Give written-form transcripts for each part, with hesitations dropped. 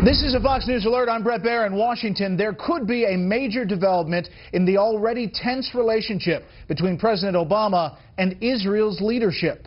This is a Fox News Alert. I'm Brett Baer in Washington. There could be a major development in the already tense relationship between President Obama and Israel's leadership.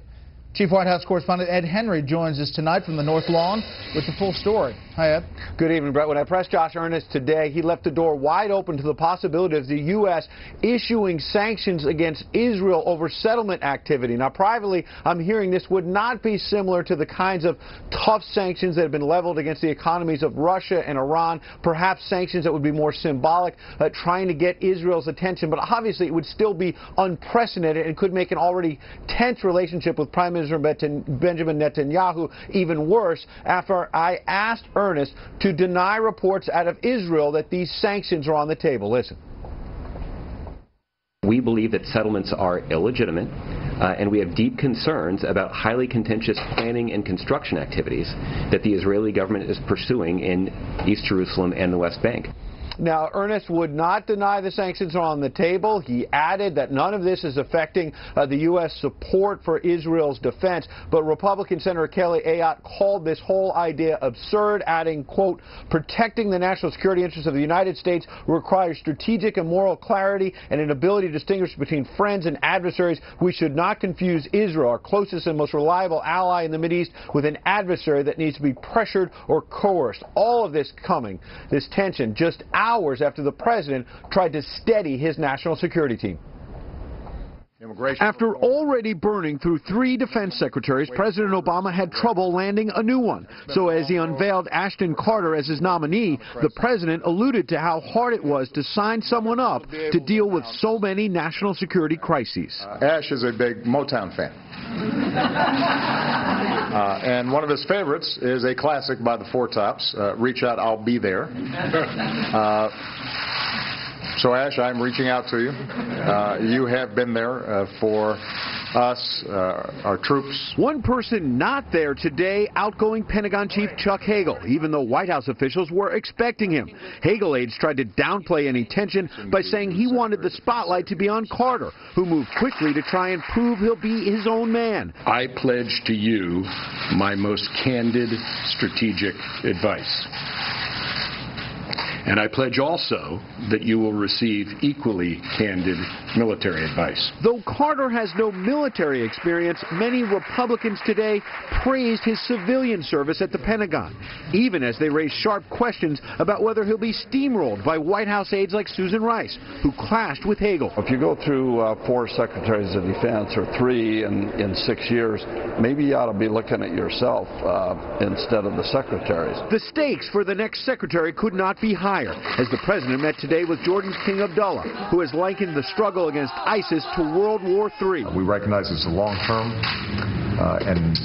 Chief White House correspondent Ed Henry joins us tonight from the North Lawn with the full story. Hi, Ed. Good evening, Brett. When I pressed Josh Earnest today, he left the door wide open to the possibility of the U.S. issuing sanctions against Israel over settlement activity. Now, privately, I'm hearing this would not be similar to the kinds of tough sanctions that have been leveled against the economies of Russia and Iran, perhaps sanctions that would be more symbolic, trying to get Israel's attention. But obviously, it would still be unprecedented and could make an already tense relationship with Prime Minister Benjamin Netanyahu even worse after I asked Ernest to deny reports out of Israel that these sanctions are on the table. Listen. We believe that settlements are illegitimate, and we have deep concerns about highly contentious planning and construction activities that the Israeli government is pursuing in East Jerusalem and the West Bank. Now, Ernest would not deny the sanctions are on the table. He added that none of this is affecting the U.S. support for Israel's defense. But Republican Senator Kelly Ayotte called this whole idea absurd, adding, quote, protecting the national security interests of the United States requires strategic and moral clarity and an ability to distinguish between friends and adversaries. We should not confuse Israel, our closest and most reliable ally in the Mideast, with an adversary that needs to be pressured or coerced. All of this coming, this tension, just hours after the president tried to steady his national security team. After already burning through 3 defense secretaries, President Obama had trouble landing a new one. So as he unveiled Ashton Carter as his nominee, the president alluded to how hard it was to sign someone up to deal with so many national security crises. Ash is a big Motown fan. And one of his favorites is a classic by the Four Tops, Reach Out, I'll Be There. So, Ash, I'm reaching out to you. You have been there for us, our troops. One person not there today, outgoing Pentagon Chief Chuck Hagel, even though White House officials were expecting him. Hagel aides tried to downplay any tension by saying he wanted the spotlight to be on Carter, who moved quickly to try and prove he'll be his own man. I pledge to you my most candid strategic advice. And I pledge also that you will receive equally candid military advice. Though Carter has no military experience, many Republicans today praised his civilian service at the Pentagon, even as they raised sharp questions about whether he'll be steamrolled by White House aides like Susan Rice, who clashed with Hagel. If you go through 4 secretaries of defense, or 3 in 6 years, maybe you ought to be looking at yourself instead of the secretaries. The stakes for the next secretary could not be higher, as the president met today with Jordan's King Abdullah, who has likened the struggle against ISIS to World War III. We recognize it's a long-term and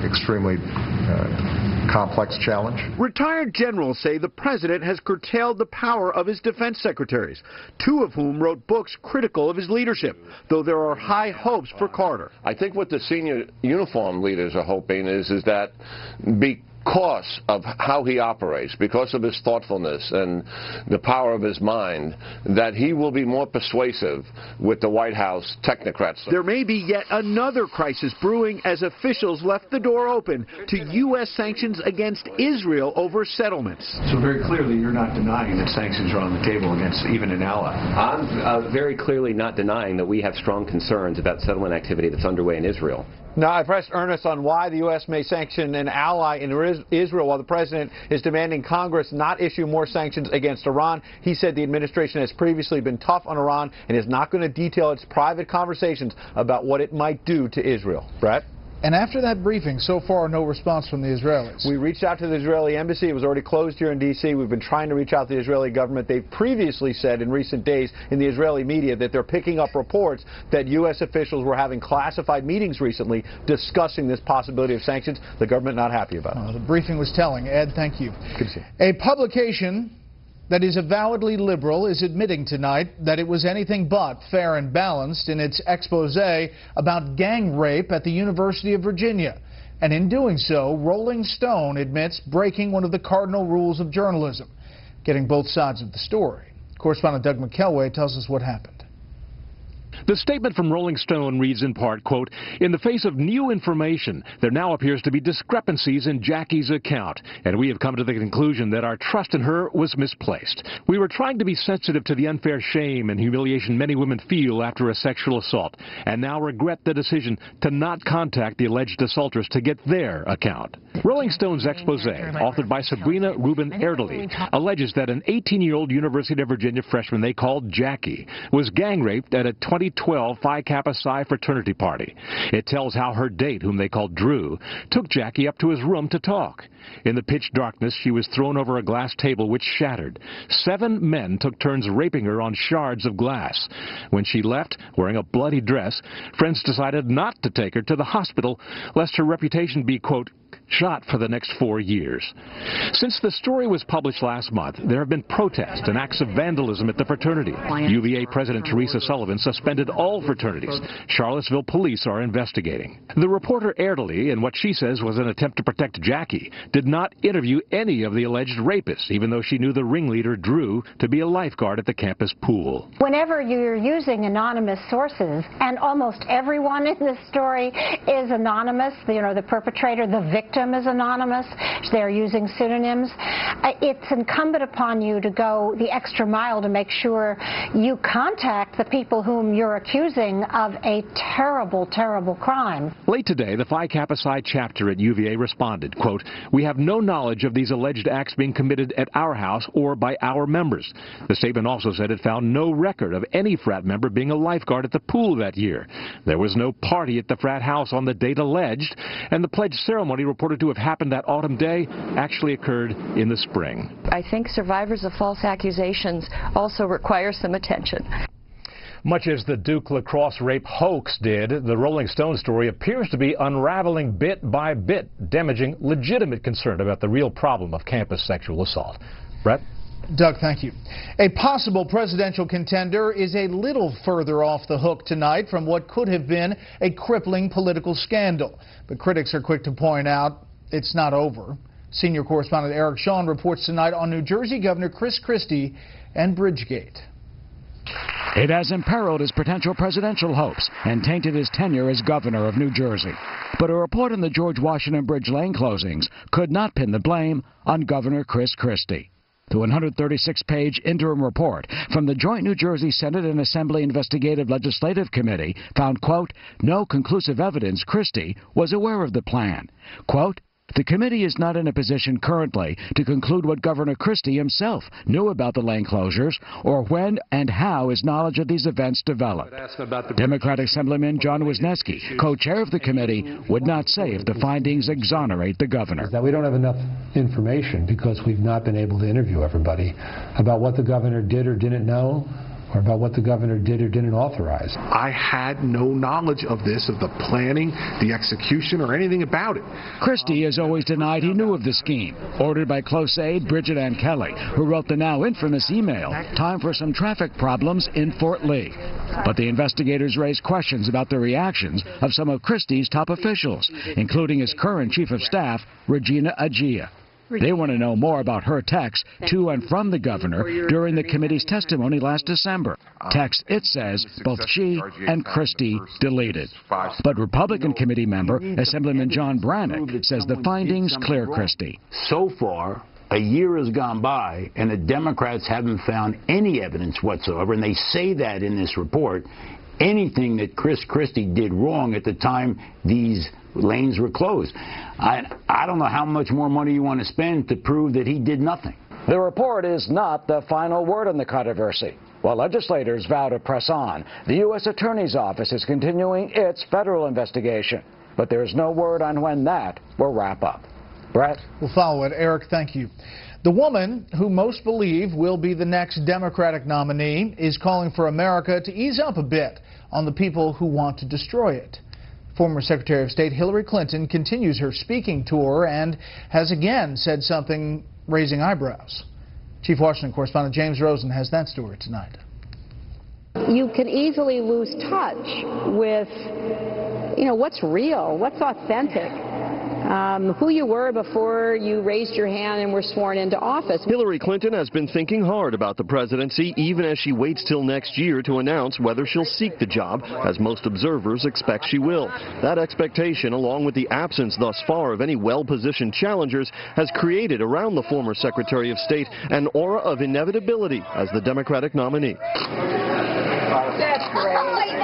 extremely complex challenge. Retired generals say the president has curtailed the power of his defense secretaries, 2 of whom wrote books critical of his leadership, though there are high hopes for Carter. I think what the senior uniform leaders are hoping is that because of how he operates, because of his thoughtfulness and the power of his mind, that he will be more persuasive with the White House technocrats. There may be yet another crisis brewing as officials left the door open to U.S. sanctions against Israel over settlements. So very clearly you're not denying that sanctions are on the table against even an ally. I'm very clearly not denying that we have strong concerns about settlement activity that's underway in Israel. Now, I pressed Ernest on why the U.S. may sanction an ally in Israel while the president is demanding Congress not issue more sanctions against Iran. He said the administration has previously been tough on Iran and is not going to detail its private conversations about what it might do to Israel. Brett? And after that briefing, so far, no response from the Israelis. We reached out to the Israeli embassy. It was already closed here in D.C. We've been trying to reach out to the Israeli government. They've previously said in recent days in the Israeli media that they're picking up reports that U.S. officials were having classified meetings recently discussing this possibility of sanctions. The government not happy about it. The briefing was telling. Ed, thank you. Good to see you. A publication that is avowedly liberal is admitting tonight that it was anything but fair and balanced in its expose about gang rape at the University of Virginia. And in doing so, Rolling Stone admits breaking one of the cardinal rules of journalism, getting both sides of the story. Correspondent Doug McKelway tells us what happened. The statement from Rolling Stone reads in part, quote, "In the face of new information, there now appears to be discrepancies in Jackie's account, and we have come to the conclusion that our trust in her was misplaced. We were trying to be sensitive to the unfair shame and humiliation many women feel after a sexual assault, and now regret the decision to not contact the alleged assaulters to get their account." Rolling Stone's expose, authored by Sabrina Rubin Erdely, alleges that an 18-year-old University of Virginia freshman they called Jackie was gang raped at a 2012 Phi Kappa Psi fraternity party. It tells how her date, whom they called Drew, took Jackie up to his room to talk. In the pitch darkness, she was thrown over a glass table which shattered. 7 men took turns raping her on shards of glass. When she left, wearing a bloody dress, friends decided not to take her to the hospital, lest her reputation be, quote, shot for the next 4 years. Since the story was published last month, there have been protests and acts of vandalism at the fraternity. UVA President Teresa Sullivan suspended all fraternities. Charlottesville police are investigating. The reporter Erdely, in what she says was an attempt to protect Jackie, did not interview any of the alleged rapists, even though she knew the ringleader, Drew, to be a lifeguard at the campus pool. Whenever you're using anonymous sources, and almost everyone in this story is anonymous, you know, the perpetrator, the victim is anonymous, they're using pseudonyms, it's incumbent upon you to go the extra mile to make sure you contact the people whom you're accusing of a terrible, terrible crime. Late today, the Phi Kappa Psi chapter at UVA responded, quote, "We have no knowledge of these alleged acts being committed at our house or by our members." The statement also said it found no record of any frat member being a lifeguard at the pool that year. There was no party at the frat house on the date alleged, and the pledge ceremony reported to have happened that autumn day actually occurred in the spring. I think survivors of false accusations also require some attention. Much as the Duke lacrosse rape hoax did, the Rolling Stone story appears to be unraveling bit by bit, damaging legitimate concern about the real problem of campus sexual assault. Brett? Doug, thank you. A possible presidential contender is a little further off the hook tonight from what could have been a crippling political scandal. But critics are quick to point out it's not over. Senior correspondent Eric Shawn reports tonight on New Jersey Governor Chris Christie and BridgeGate. It has imperiled his potential presidential hopes and tainted his tenure as governor of New Jersey. But a report on the George Washington Bridge Lane closings could not pin the blame on Governor Chris Christie. The 136-page interim report from the joint New Jersey Senate and Assembly Investigative Legislative Committee found, quote, no conclusive evidence Christie was aware of the plan. Quote, the committee is not in a position currently to conclude what Governor Christie himself knew about the lane closures or when and how his knowledge of these events developed. Democratic Assemblyman John Wisniewski, co-chair of the committee, would not say if the findings exonerate the governor. That we don't have enough information because we've not been able to interview everybody about what the governor did or didn't know, or about what the governor did or didn't authorize. I had no knowledge of this, of the planning, the execution, or anything about it. Christie has always denied he knew of the scheme, ordered by close aide Bridget Ann Kelly, who wrote the now infamous email, "Time for some traffic problems in Fort Lee." But the investigators raised questions about the reactions of some of Christie's top officials, including his current chief of staff, Regina Agia. They want to know more about her texts to and from the governor during the committee's testimony last December. Text, it says, both she and Christie deleted. But Republican committee member, Assemblyman John Brannick, says the findings clear Christie. So far, a year has gone by, and the Democrats haven't found any evidence whatsoever, and they say that in this report, anything that Chris Christie did wrong at the time these lanes were closed. I don't know how much more money you want to spend to prove that he did nothing. The report is not the final word on the controversy. While legislators vow to press on, the U.S. Attorney's Office is continuing its federal investigation. But there is no word on when that will wrap up. Brett? We'll follow it. Eric, thank you. The woman who most believe will be the next Democratic nominee is calling for America to ease up a bit on the people who want to destroy it. Former Secretary of State Hillary Clinton continues her speaking tour and has again said something raising eyebrows. Chief Washington correspondent James Rosen has that story tonight. You can easily lose touch with, what's real, what's authentic. who you were before you raised your hand and were sworn into office. Hillary Clinton has been thinking hard about the presidency, even as she waits till next year to announce whether she'll seek the job, as most observers expect she will. That expectation, along with the absence thus far of any well-positioned challengers, has created around the former Secretary of State an aura of inevitability as the Democratic nominee. That's great.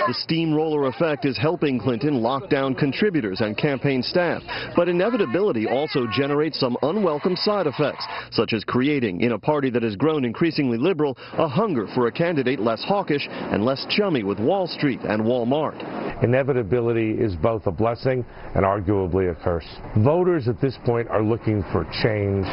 The steamroller effect is helping Clinton lock down contributors and campaign staff, but inevitability also generates some unwelcome side effects, such as creating, in a party that has grown increasingly liberal, a hunger for a candidate less hawkish and less chummy with Wall Street and Walmart. Inevitability is both a blessing and arguably a curse. Voters at this point are looking for change,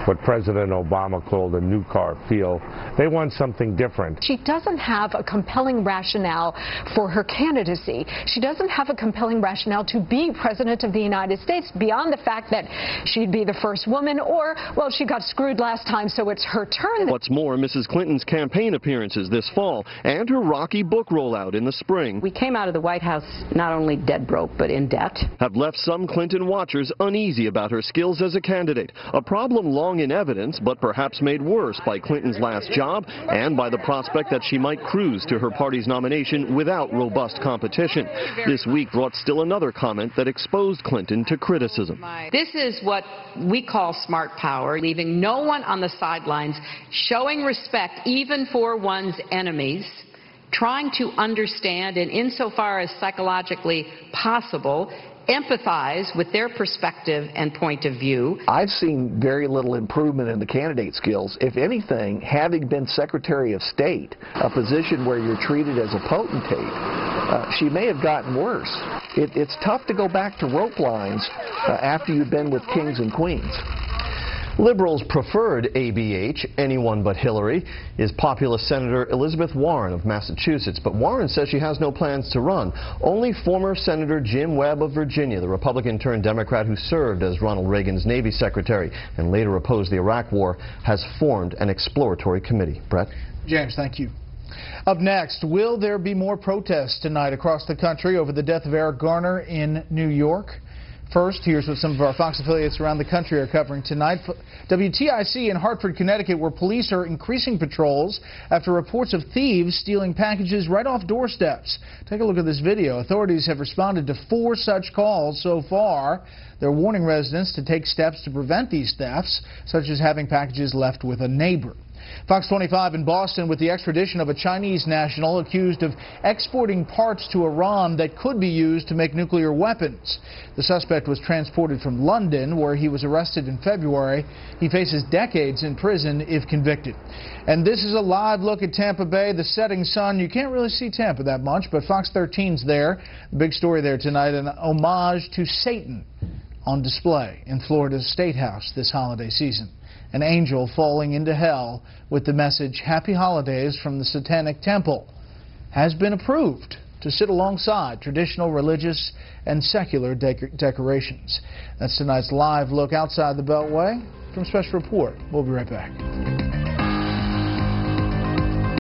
what President Obama called a new car feel. They want something different. She doesn't have a compelling rationale for her candidacy. She doesn't have a compelling rationale to be President of the United States beyond the fact that she'd be the first woman or, well, she got screwed last time, so it's her turn. What's more, Mrs. Clinton's campaign appearances this fall and her rocky book rollout in the spring. We came out of the White House not only dead broke, but in debt. Have left some Clinton watchers uneasy about her skills as a candidate, a problem long in evidence, but perhaps made worse by Clinton's last job and by the prospect that she might cruise to her party's nomination without robust competition. This week brought still another comment that exposed Clinton to criticism. This is what we call smart power, leaving no one on the sidelines, showing respect even for one's enemies, trying to understand and, insofar as psychologically possible, empathize with their perspective and point of view. I've seen very little improvement in the candidate skills. If anything, having been Secretary of State, a position where you're treated as a potentate, she may have gotten worse. It's tough to go back to rope lines after you've been with kings and queens. Liberals preferred ABH, anyone but Hillary, is populist Senator Elizabeth Warren of Massachusetts. But Warren says she has no plans to run. Only former Senator Jim Webb of Virginia, the Republican-turned-Democrat who served as Ronald Reagan's Navy Secretary and later opposed the Iraq War, has formed an exploratory committee. Brett? James, thank you. Up next, will there be more protests tonight across the country over the death of Eric Garner in New York? First, here's what some of our Fox affiliates around the country are covering tonight. WTIC in Hartford, Connecticut, where police are increasing patrols after reports of thieves stealing packages right off doorsteps. Take a look at this video. Authorities have responded to 4 such calls so far. They're warning residents to take steps to prevent these thefts, such as having packages left with a neighbor. Fox 25 in Boston with the extradition of a Chinese national accused of exporting parts to Iran that could be used to make nuclear weapons. The suspect was transported from London, where he was arrested in February. He faces decades in prison if convicted. And this is a live look at Tampa Bay, the setting sun. You can't really see Tampa that much, but Fox 13's there. The big story there tonight, an homage to Satan on display in Florida's State House this holiday season. An angel falling into hell with the message, "Happy Holidays" from the Satanic Temple, has been approved to sit alongside traditional religious and secular decorations. That's tonight's live look outside the Beltway. From Special Report, we'll be right back.